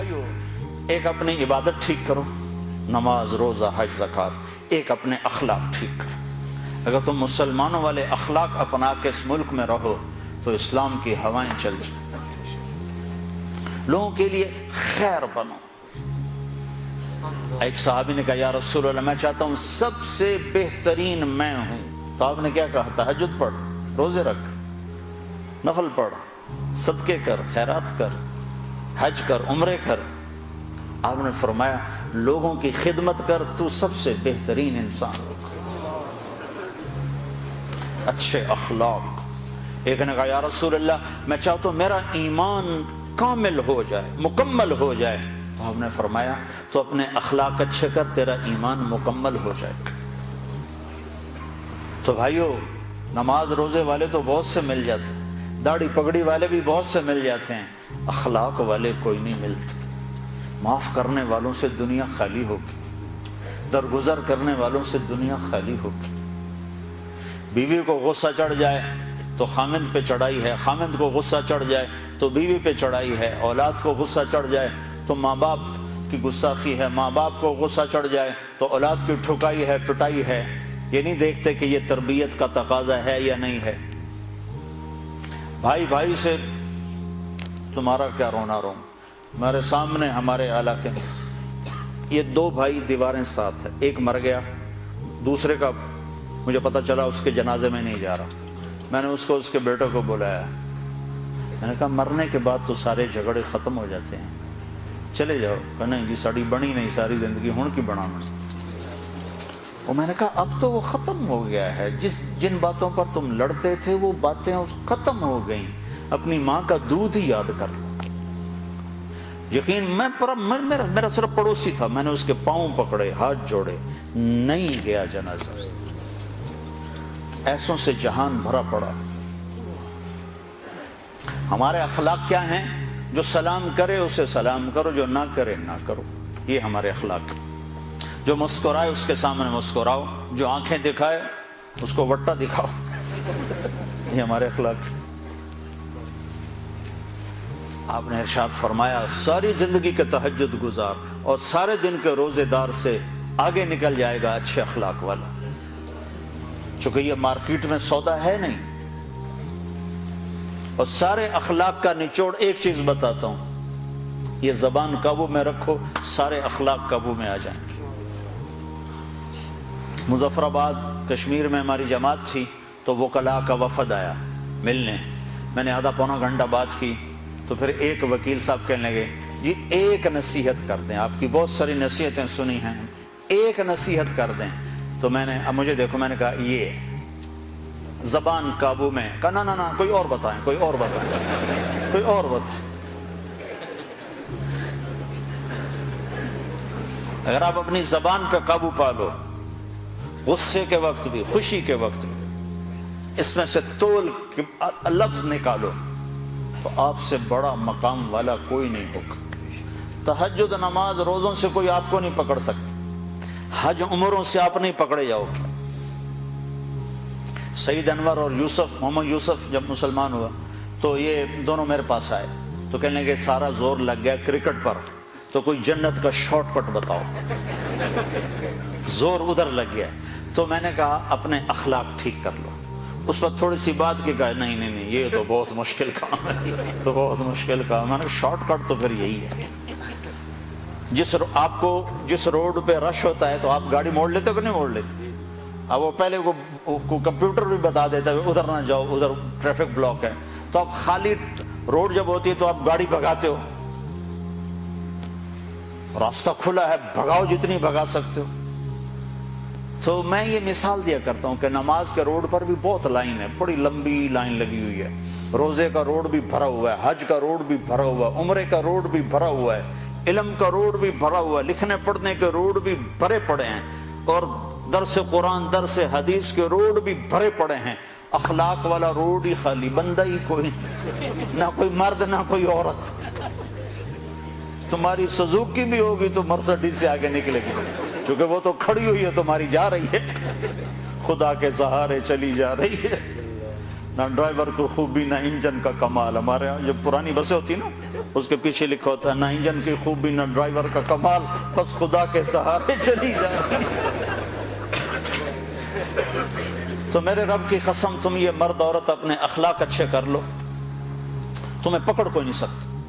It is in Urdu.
بھائیو، ایک اپنی عبادت ٹھیک کرو، نماز، روزہ، حج، زکوٰۃ، ایک اپنے اخلاق ٹھیک کرو۔ اگر تم مسلمانوں والے اخلاق اپنا کے اس ملک میں رہو تو اسلام کی ہوائیں چل جائیں، لوگوں کے لیے خیر بنو۔ ایک صحابی نے کہا یا رسول اللہ میں چاہتا ہوں سب سے بہترین میں ہوں، تو آپ نے کیا کہا؟ تہجد پڑھ، روزے رکھ، نفل پڑھ، صدقے کر، خیرات کر، حج کر، عمرے کر۔ آپ نے فرمایا لوگوں کی خدمت کر، تو سب سے بہترین انسان۔ اچھے اخلاق۔ ایک نے کہا یا رسول اللہ میں چاہتا ہوں میرا ایمان کامل ہو جائے، مکمل ہو جائے، تو آپ نے فرمایا تو اپنے اخلاق اچھے کر، تیرا ایمان مکمل ہو جائے گا۔ تو بھائیو، نماز روزے والے تو بہت سے مل جاتے ہیں، داڑھی پگڑی والے بھی بہت سے مل جاتے ہیں، اخلاق والے کوئی نہیں ملتے۔ معاف کرنے والوں سے دنیا خالی ہوگی، درگزر کرنے والوں سے دنیا خالی ہوگی۔ بیوی کو غصہ چڑھ جائے تو خامند پہ چڑھائی ہے، خامند کو غصہ چڑھ جائے تو بیوی پہ چڑھائی ہے، اولاد کو غصہ چڑھ جائے تو ماں باپ کی گستاخی ہے، ماں باپ کو غصہ چڑھ جائے تو اولاد کی ٹھکائی ہے، پٹائی ہے۔ یہ نہیں دیکھتے کہ یہ تربیت کا تقاضا ہے یا نہیں ہے۔ بھائی بھائی سے تمہارا کیا رونا رو۔ میرے سامنے ہمارے علاقے میں یہ دو بھائی دیواریں ساتھ ہیں، ایک مر گیا، دوسرے کا مجھے پتہ چلا اس کے جنازے میں نہیں جا رہا۔ میں نے اس کو اس کے بیٹے کو بلایا، میں نے کہا مرنے کے بعد تو سارے جھگڑے ختم ہو جاتے ہیں، چلے جاؤ۔ کہ نہیں جی ساڑی بنی نہیں ساری زندگی ہون کی بنانا۔ اور میں نے کہا اب تو وہ ختم ہو گیا ہے، جن باتوں پر تم لڑتے تھے وہ باتیں ختم ہو گئیں، اپنی ماں کا دودھ ہی یاد کر لو۔ یقین میرا صرف پڑوسی تھا، میں نے اس کے پاؤں پکڑے، ہاتھ جوڑے، نہیں گیا جنازہ۔ ایسوں سے جہان بھرا پڑا۔ ہمارے اخلاق کیا ہیں؟ جو سلام کرے اسے سلام کرو، جو نہ کرے نہ کرو، یہ ہمارے اخلاق۔ جو مسکرائے اس کے سامنے مسکراؤ، جو آنکھیں دکھائے اس کو وٹا دکھاؤ، یہ ہمارے اخلاق۔ آپ نے ارشاد فرمایا ساری زندگی کے تہجد گزار اور سارے دن کے روزے دار سے آگے نکل جائے گا اچھے اخلاق والا۔ چونکہ یہ مارکیٹ میں سودا ہے نہیں۔ اور سارے اخلاق کا نچوڑ ایک چیز بتاتا ہوں، یہ زبان قابو میں رکھو، سارے اخلاق قابو میں آ جائیں گے۔ مظفر آباد کشمیر میں ہماری جماعت تھی تو وکلاء کا وفد آیا ملنے، میں نے آدھا پونا گھنٹہ بات کی تو پھر ایک وکیل صاحب کہنے لگے جی ایک نصیحت کر دیں، آپ کی بہت ساری نصیحتیں سنی ہیں، ایک نصیحت کر دیں۔ تو میں نے اب مجھے دیکھو، میں نے کہا یہ زبان قابو میں۔ کہا نا نا نا کوئی اور بتائیں، کوئی اور بتائیں، کوئی اور بتائیں۔ اگر آپ اپنی زبان پہ قابو پا لو، غصے کے وقت بھی، خوشی کے وقت بھی، اس میں سے تول لفظ نکالو، تو آپ سے بڑا مقام والا کوئی نہیں ہوگا۔ تہجد نماز روزوں سے کوئی آپ کو نہیں پکڑ سکتا، حج عمروں سے آپ نہیں پکڑے جاؤ گے۔ سعید انور اور محمد یوسف جب مسلمان ہوا تو یہ دونوں میرے پاس آئے تو کہنے لگے سارا زور لگ گیا کرکٹ پر، تو کوئی جنت کا شارٹ کٹ بتاؤ، زور ادھر لگ گیا۔ تو میں نے کہا اپنے اخلاق ٹھیک کر لو۔ اس پر تھوڑی سی بات کی، کہا نہیں نہیں نہیں یہ تو بہت مشکل کام ہے، تو بہت مشکل کام۔ میں نے شارٹ کٹ تو پھر یہی ہے، آپ کو جس روڈ پہ رش ہوتا ہے تو آپ گاڑی موڑ لیتے ہو کہ نہیں موڑ لیتے؟ اب وہ پہلے کو کمپیوٹر بھی بتا دیتا ہے ادھر نہ جاؤ، ادھر ٹریفک بلاک ہے، تو آپ خالی روڈ جب ہوتی ہے تو آپ گاڑی بھگاتے ہو، راستہ کھلا ہے بھگاؤ جتنی بھگا سکتے ہو۔ تو میں یہ مثال دیا کرتا ہوں کہ نماز کے روڈ پر بھی بہت لائن ہے، بڑی لمبی لائن لگی ہوئی ہے، روزے کا روڈ بھی بھرا ہوا ہے، حج کا روڈ بھی بھرا ہوا ہے، عمرے کا روڈ بھی بھرا ہوا ہے، علم کا روڈ بھی بھرا ہوا ہے، لکھنے پڑھنے کے روڈ بھی بھرے پڑے ہیں، اور درس قرآن درس حدیث کے روڈ بھی بھرے پڑے ہیں۔ اخلاق والا روڈ ہی خالی، بندہ ہی کوئی، نہ کوئی مرد نہ کوئی عورت۔ تمہاری سزوکی بھی ہوگی تو مرسڈیز سے آگے نکلے گی، چونکہ وہ تو کھڑی ہوئی ہے، تمہاری جا رہی ہے، خدا کے سہارے چلی جا رہی ہے۔ نہ ڈرائیور کو خوبی نہ انجن کا کمال. ہمارے یہاں جو پرانی بسیں ہوتی نا اس کے پیچھے لکھا ہوتا ہے نہ انجن کی خوبی نہ ڈرائیور کا کمال، بس خدا کے سہارے چلی جائے. تو میرے رب کی قسم تم یہ مرد عورت اپنے اخلاق اچھے کر لو، تمہیں پکڑ کوئی نہیں سکتا.